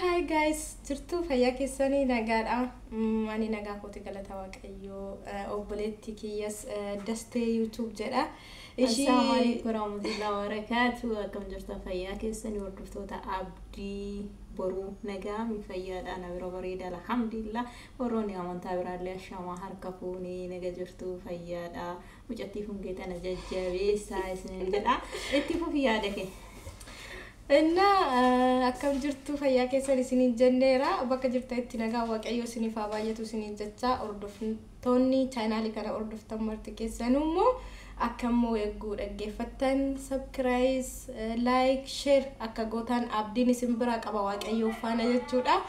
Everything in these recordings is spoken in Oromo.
hi guys, jirtu fayyaa keessanii nagaadha. Ani nagaa kooti galata waaqayyoo obboleetti kiyyas dastee YouTube jedha. Assalamu alaikum warahmatullahi wabarakatuh. Akkam jirtu fayyaa keessanii hordoftoota abdii boruu nagaa mi fayyaadha na bira bareeda alhamdulillah. Warroonni amantaa biraallee ashama harka fuunii naga jirtu fayyaadha. Mucattii fungeetana jajjabeessaa isin jedha. Itti fufi yaada kee. Inna akkam jirtu fayyaa keessan isin jenneera bakka jirtanitti nagaa waaqayyoo isiniif haa baay'atu isin jecha hordoftoonni chaanaalii kana hordoftan marti keessanummoo akkammoo eeguu dhaggeeffattan subscribe like share akka gootan abdiin isin bira qaba waaqayyoo faana jechuudha.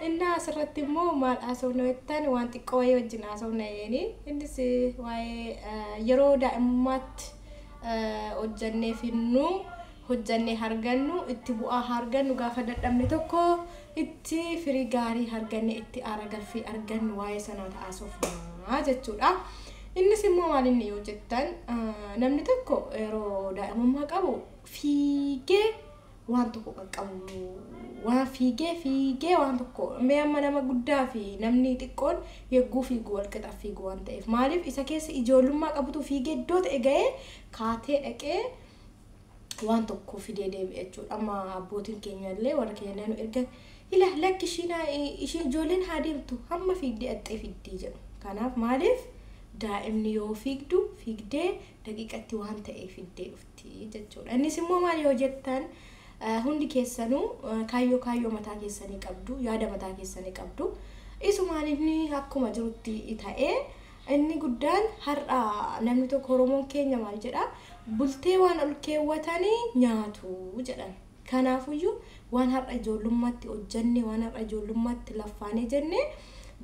Inna asirratti immoo maal haasofneettan waan xiqqoo wayii wajjin haasofneeni innis waa'ee yeroo daa'imummaatti hojjannee finnu hojjannee hargannu itti bu'aa hargannu gaafa dadhabne tokko itti firii gaarii harganne itti aara galfii argannu waa'ee sanaa haasofnaa jechuudha. Innis immoo maal inni yoo jettan namni tokko yeroo daa'imummaa qabu fiigee waan tokko qaqqabu waan fiigee waan tokko mee amma nama guddaa fi namni xiqqoon yegguu fiiguu wal qixa fiiguu waan ta'eef maaliif isa keessa ijoollummaa qabutu fiigee iddoo ta'e ga'ee kaatee dhaqee waan tokko fidee deebi'e jechuudha. Amma abbootiin keenya illee warra keenya nu erga ila lakki isheen ijoolleen haa deemtu hamma fiigdee axxee fiddii jedhu. Kanaaf maaliif daa'imni yoo fiigdee daqiiqatti waan ta'ee fiddee dhufti jechuudha. Innis immoo maal yoo jettan hundi keessanuu kaayyoo mataa keessanii qabdu yaada mataa keessanii qabdu. Isumaan inni akkuma jirutti ta'ee inni guddaan har'a namni tokko Oromoon keenya maal jedha bultee waan ol keewwatanii nyaatu jedhan. Kanaafuyyuu waan har'a ijoollummaatti hojjannee waan har'a ijoollummaatti laffaanee jennee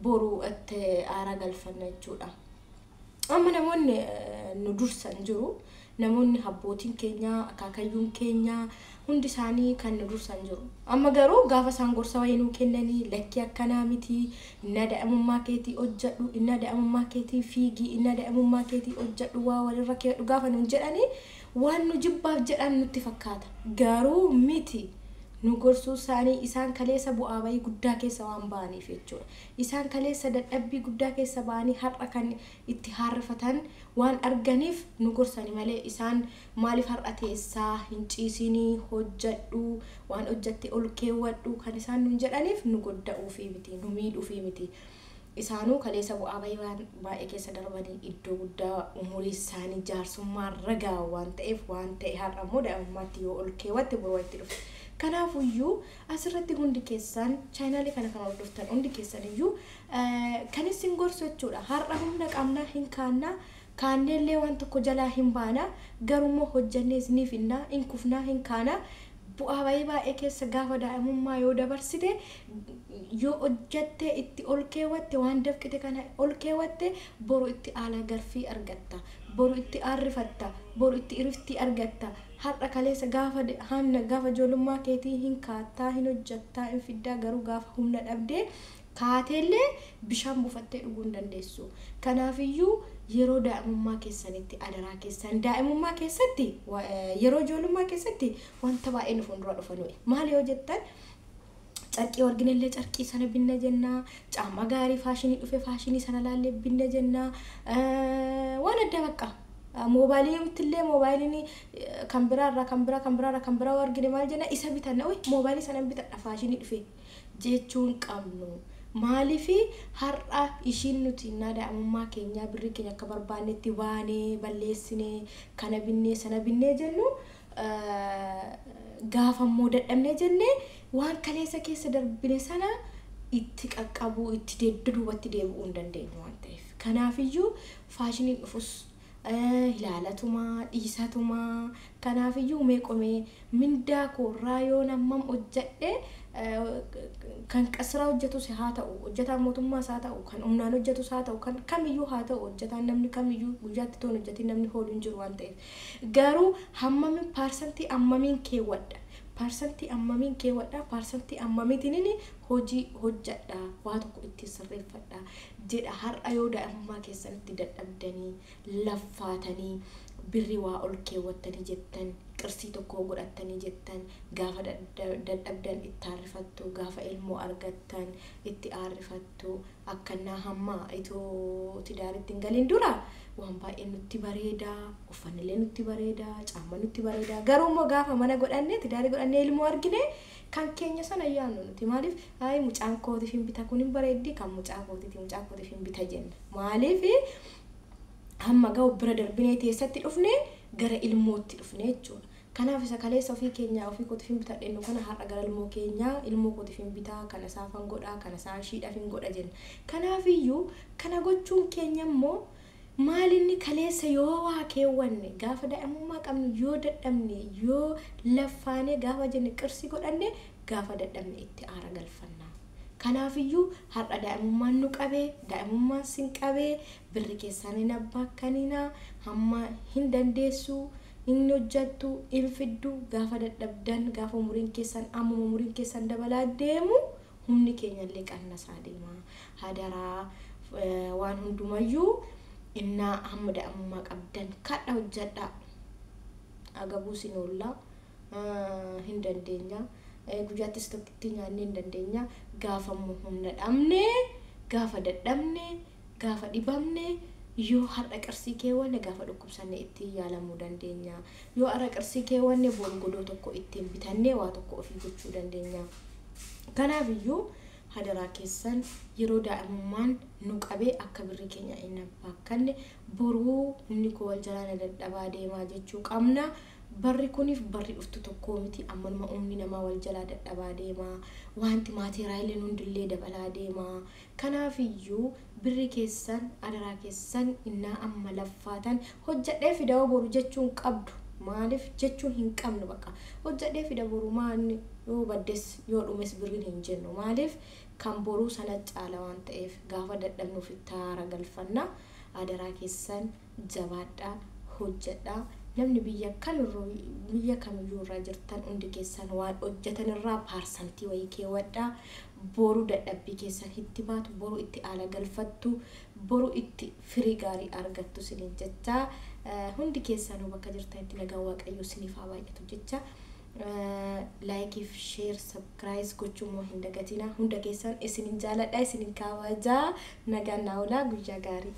boruu itti aara galfanna jechuudha. Amma namoonni nu dursan jiru namoonni abbootiin keenya akaakayyuun keenya hundi isaanii kan nu dursan jiru. Amma garuu gaafa isaan gorsa wayii nuu kennanii lakkii akkanaa miti inna daa'imummaa keetii hojjedhu inna daa'imummaa keetii fiigii inna daa'imummaa keetii hojjedhu waa walirra keedhu gaafa nuun jedhanii waan nu jibbaaf jedhan nutti fakkaata. Garuu miti nu gorsuu isaanii isaan kaleessa bu'aa bayii guddaa keessa waan ba'aniif jechuudha. Isaan kaleessa dadhabbii guddaa keessa ba'anii har'a kan itti haarrifatan waan arganiif nu gorsani malee isaan maaliif har'a teessaa hin ciisinii hojjedhu waan hojjette ol keewwadhu kan isaan nun jedhaniif nu godda'uufi miti nu miidhuufi miti. Isaanuu kaleessa bu'aa bayii waan baay'ee keessa darbanii iddoo guddaa umurii isaanii jaarsummaa ragaa waan ta'eef waan ta'e har'a immoo daa'imummaatti yoo ol keewwatte boruu itti dhufe. Kanaafuyyuu asirratti hundi keessan chaanaalii kana kan hordoftan hundi keessan iyyuu kan isin gorsu jechuudha. Har'a humna qabnaa hin kaannaa kaanneellee waan tokko jalaa hin baana garummoo hojjannee isiniif innaa hin kufnaa hin kaana bu'aa baay'ee keessa gaafa daa'imummaa yoo dabarsite yoo hojjatte itti ol keewwatte waan dafqite kana ol keewwatte boru itti aala garfii argatta boru itti aarrifatta boru itti iriftii argatta. Har'a kaleessa gaafa ijoollummaa keetii hin kaattaa hin hojjattaa hin fiddaa garuu gaafa humna dhabdee kaateellee bishaan buufattee dhuguu hin dandeessu. Kanaafiyyuu yeroo daa'imummaa keessanitti adaraa keessan daa'imummaa keessatti yeroo ijoollummaa keessatti wanta baay'ee nu fuuldura dhufanu maal yoo jettan carqii arginellee carqii sana binna jennaa caamma gaarii faashinii dhufe faashinii sana laallee binna jennaa waan adda bakka. Moobaayiliin kan biraa argine maal jenna isa bitanna moobaayilii sana bitadha faashinii dhufe jechuun qabnu. Maaliifi har'a ishiin nuti innaa daa'imummaa keenyaa birrii keenya akka barbaannetti waanee balleessinee kana binnee sana binnee jennu gaafa immoo dadhabnee jennee waan kaleessa keessa darbine sana itti qaqqabuu itti dedduubatti deebi'uu hin dandeenyu waan ta'eef. Kanaafiyyuu faashiniin dhufus ilaalatuma dhiisatuma kanaafiyyuu meeqomee mindaa koorraa yoo nammam hojjedhe kan qasraa hojjetus haa ta'u hojjetaan mootummaas haa ta'u kan humnaan hojjetus haa ta'u kan kamiyyuu haa ta'u hojjetaan namni kamiyyuu guyyaatti toon hojjetiin namni hooluu hin jiru waan ta'eef garuu hammamiin paarsantii ammamiin keewwadha paarsantii ammamiitiin hojii hojjedha waa tokko itti sirreeffadha jedha. Har'a yoo daa'imummaa keessanitti dadhabdanii laffaatanii birri waa ol keewwattanii jettan qirsii tokko godhattanii jettan gaafa dadhabdan itti aarrifattu gaafa ilmoo argattan itti aarrifattu akkanaa hamma itoo tidaaritti hin galin dura waan baay'ee nutti bareeda uffannillee nutti bareeda caamma nutti bareeda garuu immoo gaafa mana godhanne tidaarii godhanne ilmoo argine kan keenya sana yaannu nuti maaliif ay mucaan kootiif hin bita kun hin bareeddi kan mucaa kootiif hin bita jenna maaliif hamma ga'u bira darbinee teessatti dhufne gara ilmootti dhufne jechuudha. Kanaaf isa kaleessa ofii keenya ofii kootiif hin bitadhennu kana har'a gara ilmoo keenya ilmoo kootiif hin bitaa kana saafan godhaa kana saashiidhaaf hin godha jenna. Kanaaf iyyuu kana gochuun keenya immoo maalinni kaleessa yoo waa keewwanne gaafa daa'imummaa qabnu yoo dadhabne yoo laffaane gaafa jenne qirsii godhanne gaafa dadhabne itti aara galfanna. Kanaaf iyyuu har'a daa'imummaan nu qabee daa'imummaan sin qabee birri keessaan hin abbaakanina hamma hin dandeessu inni hojjattu hin fiddu gaafa dadhabdan gaafa umuriin keessan amma umuriin keessan dabalaa deemu humni keenyallee qannasaa deema. Hadaraa waan hundumayyuu inna hamma daa'imummaa qabdan kadha hojjadha agabuu sin oolla hin dandeenya. Guyyaattis tokkitti nyaanne hin dandeenya gaafa humna dhabne gaafa dadhabne gaafa dhibamne yoo har'a qirsii keewwanne gaafa dhukkubsanne itti yaalamuu dandeenya yoo har'a qirsii keewwanne bongodoo tokko ittiin bitannee waa tokko ofii gochuu dandeenya. Kanaaf iyyuu hadaraa keessan yeroo daa'imummaan nu qabee akka birri keenya hin abbaakanne boruu humni koo wal jalaa dadhabaa deemaa jechuu qabna. Barri kuniif barri dhuftu tokko miti ammaluma ummi namaa wal jalaa dadhabaa deemaa wanti maateriyaaliin hundillee dabalaa deemaa. Kanaaf iyyuu birri keessan adaraa keessan innaa amma laffaatan hojjadhee fida boru jechuun qabdu maaliif jechuun hin qabnu bakka hojjadhee fida boru maanni yoo baddes yoo dhumes birriin hin jennu maaliif kan boruu sana caala waan ta'eef gaafa dadhabnuuf itti aara galfanna. Adaraa keessan jabaadhaa hojjadhaa. Namni biyya kamiyyuu irraa jirtan hundi keessan waan hojjetan irraa paarsantii wayii keewwadhaa boru dadhabbii keessan itti baatu boru itti aala galfattu boru itti firii gaarii argattu siniin jecha hundi keessanuu bakka jirtanitti nagaa waaqayyoo siniif haa baay'atu jecha like share subscribe gochuun hin dagatina hunda keessan isinin jaaladha isinin kabajaa nagaan naawulaa guyyaa gaarii.